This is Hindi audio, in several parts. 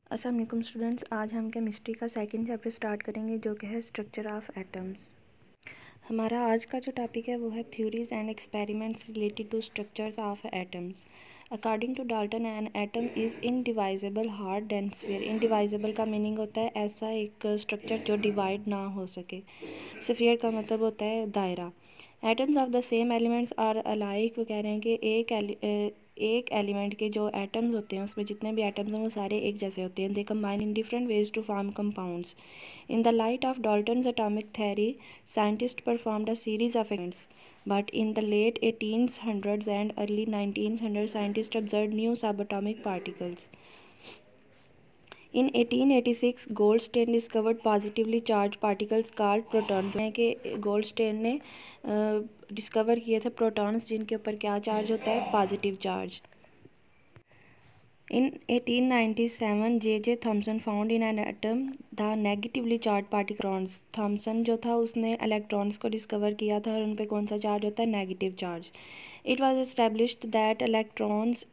अस्सलाम वालेकुम स्टूडेंट्स, आज हम केमिस्ट्री का सेकंड चैप्टर स्टार्ट करेंगे जो कि है स्ट्रक्चर ऑफ एटम्स। हमारा आज का जो टॉपिक है वो है theories and experiments related to structures of atoms. According to Dalton an atom is indivisible hard then sphere. Indivisible का मीनिंग होता है ऐसा एक स्ट्रक्चर जो डिवाइड ना हो सके। स्फीयर का मतलब होता है दायरा। Atoms of the same elements are alike. वो कह रहे हैं कि एक एलिमेंट के जो एटम्स होते हैं उसमें जितने भी एटम्स हैं वो सारे एक जैसे होते हैं। They combine in different ways to form compounds. In the light of Dalton's atomic theory, scientists performed a series of experiments. But in the late 1800s and early 1900s, scientists observed new subatomic particles. In 1886, Goldstein discovered positively charged particles called protons. कि गोल्डस्टेन ने डिस्कवर किए थे प्रोटॉन्स जिनके ऊपर क्या चार्ज होता है, positive charge. In 1897, J.J. Thomson found in an atom the negatively charged particles. Thomson जो था उसने इलेक्ट्रॉन्स को डिस्कवर किया था और उन पे कौन सा चार्ज होता है, negative charge. It was established that electrons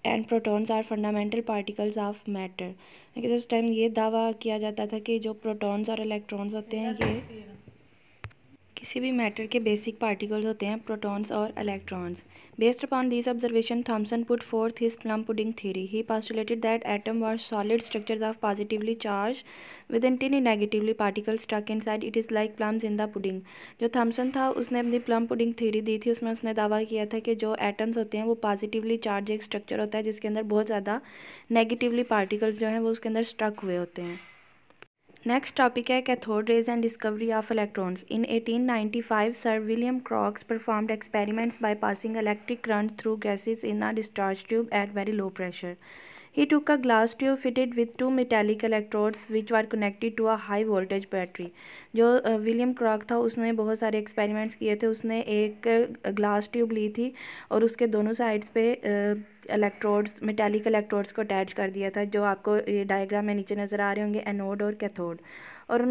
and protons are fundamental particles of matter. लेकिन उस टाइम ये दावा किया जाता था कि जो प्रोटॉन्स और इलेक्ट्रॉन्स होते हैं ये किसी भी मैटर के बेसिक पार्टिकल्स होते हैं, प्रोटॉन्स और electrons. Based upon this observation Thomson put forth his plum pudding theory. He postulated that atom were solid structures of positively charge within tiny negatively particles stuck inside it is like plums in the pudding. जो थॉमसन था उसने अपनी प्लम पुडिंग थ्योरी दी थी, उसमें उसने दावा किया था कि जो एटम्स होते हैं वो पॉजिटिवली चार्ज एक स्ट्रक्चर होता है जिसके अंदर बहुत ज़्यादा नेगेटिवली पार्टिकल्स जो हैं वो उसके अंदर स्टक हुए होते हैं। नेक्स्ट टॉपिक है cathode rays and discovery of electrons. In 1895 sir William Crocs performed experiments by passing electric current through gases in a discharge tube at very low pressure. He took a glass tube fitted with two metallic electrodes which were connected to a high voltage battery. जो विलियम क्रॉक था उसने बहुत सारे एक्सपेरिमेंट्स किए थे। उसने एक ग्लास ट्यूब ली थी और उसके दोनों साइड्स पे इलेक्ट्रोड्स, मेटालिक इलेक्ट्रोड्स को अटैच कर दिया था, जो आपको ये डायग्राम में नीचे नज़र आ रहे होंगे, एनोड और कैथोड। और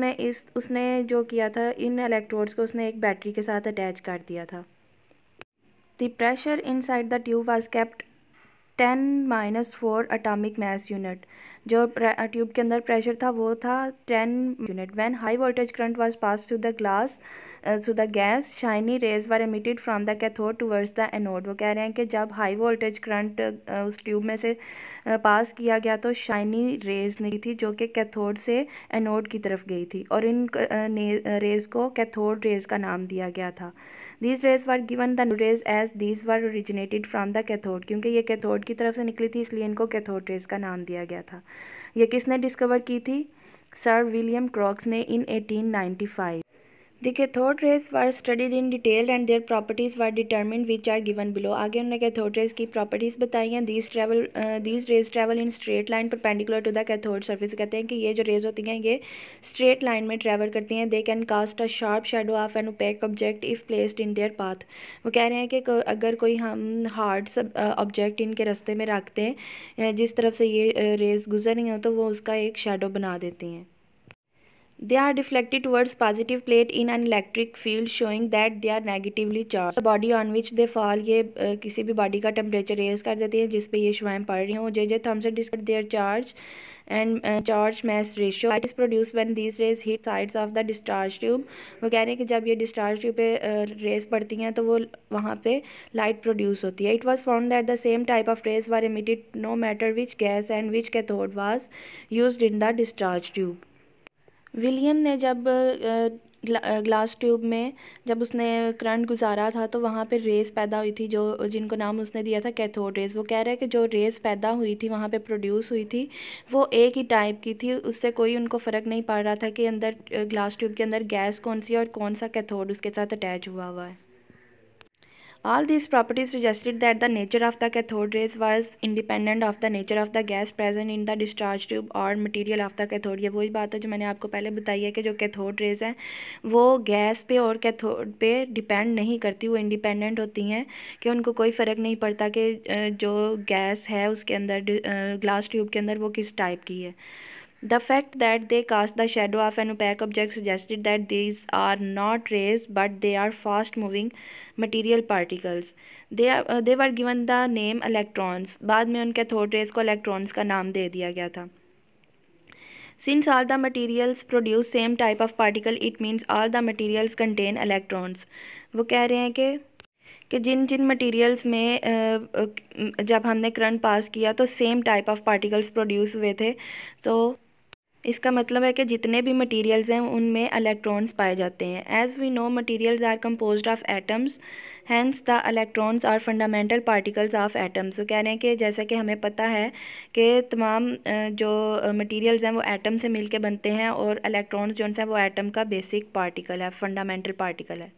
उसने जो किया था, इन इलेक्ट्रोड्स को उसने एक बैटरी के साथ अटैच कर दिया था। The pressure inside the tube was kept 10-4 atomic mass unit. जो ट्यूब के अंदर प्रेशर था वो था 10 unit. When high voltage current was pass through the glass through the gas shiny raise were emitted from the cathode towards the anode. वो कह रहे हैं कि जब हाई वोल्टेज करंट उस ट्यूब में से पास किया गया तो शाइनी रेज निकली थी जो कि कैथोड से एनोड की तरफ गई थी और इन रेज को कैथोड रेज का नाम दिया गया था। These rays were given the rays as these were originated from the cathode. क्योंकि ये कैथोड की तरफ से निकली थी इसलिए इनको कैथोड रेज का नाम दिया गया था। ये किसने डिस्कवर की थी? सर विलियम क्रॉक्स ने इन 1895। The cathode rays were studied in detail and their properties were determined which are given below. आगे उन्होंने कैथोड रेज की प्रॉपर्टीज़ बताई हैं। these rays travel in straight line perpendicular to the cathode surface. कहते हैं कि ये जो रेज होती हैं ये स्ट्रेट लाइन में ट्रैवल करती हैं। They can cast a sharp shadow of an opaque object if placed in their path. वो कह रहे हैं कि अगर कोई हम हार्ड ऑब्जेक्ट इनके रास्ते में रखते हैं, जिस तरफ से ये रेज गुजर रही हो तो वो उसका एक शेडो बना देती हैं। They are deflected towards positive plate in an electric field showing that they are negatively charged. The body on which they fall, ये किसी भी बॉडी का टेम्परेचर रेज कर देती हैं जिस पे ये शुआएं पड़ रही हों। J.J. Thomson discovered their charge and charge mass ratio. Light is produced when these rays hit sides of the discharge tube. वो कह रहे हैं कि जब ये डिस्चार्ज ट्यूब पे रेज पड़ती हैं तो वो वहाँ पे लाइट प्रोड्यूस होती है। It was found that the same type of rays were emitted no matter which gas and which cathode was used in the discharge tube. William ने जब ग्लास ट्यूब में जब उसने करंट गुजारा था तो वहाँ पे रेस पैदा हुई थी जो जिनको नाम उसने दिया था कैथोड रेस। वो कह रहे हैं कि जो रेस पैदा हुई थी वहाँ पे प्रोड्यूस हुई थी वो एक ही टाइप की थी, उससे कोई उनको फ़र्क नहीं पड़ रहा था कि अंदर ग्लास ट्यूब के अंदर गैस कौन सी है और कौन सा कैथोड उसके साथ अटैच हुआ है। All these properties suggested that the nature of the cathode rays was independent of the nature of the gas present in the discharge tube or material of the cathode. ये वही बात है जो मैंने आपको पहले बताई है कि जो कैथोड रेज हैं वो गैस पे और कैथोड पे डिपेंड नहीं करती, वो इंडिपेंडेंट होती हैं कि उनको कोई फ़र्क नहीं पड़ता कि जो गैस है उसके अंदर ग्लास ट्यूब के अंदर वो किस टाइप की है। The fact that they cast the shadow of an opaque object suggested that these are not rays but they are fast moving material particles. They were given the name electrons. बाद में उन कैथोड रेज को इलेक्ट्रॉन्स का नाम दे दिया गया था। Since all the materials produce same type of particle it means all the materials contain electrons. वो कह रहे हैं कि जिन जिन मटेरियल्स में जब हमने करंट पास किया तो same type of particles produce हुए थे। तो इसका मतलब है कि जितने भी मटेरियल्स हैं उनमें इलेक्ट्रॉन्स पाए जाते हैं। As we know materials are composed of atoms, hence the electrons are fundamental particles of atoms. वो कह रहे हैं कि जैसा कि हमें पता है कि तमाम जो मटेरियल्स हैं वो एटम से मिलके बनते हैं और इलेक्ट्रॉन्स जो हैं वो एटम का बेसिक पार्टिकल है, फंडामेंटल पार्टिकल है।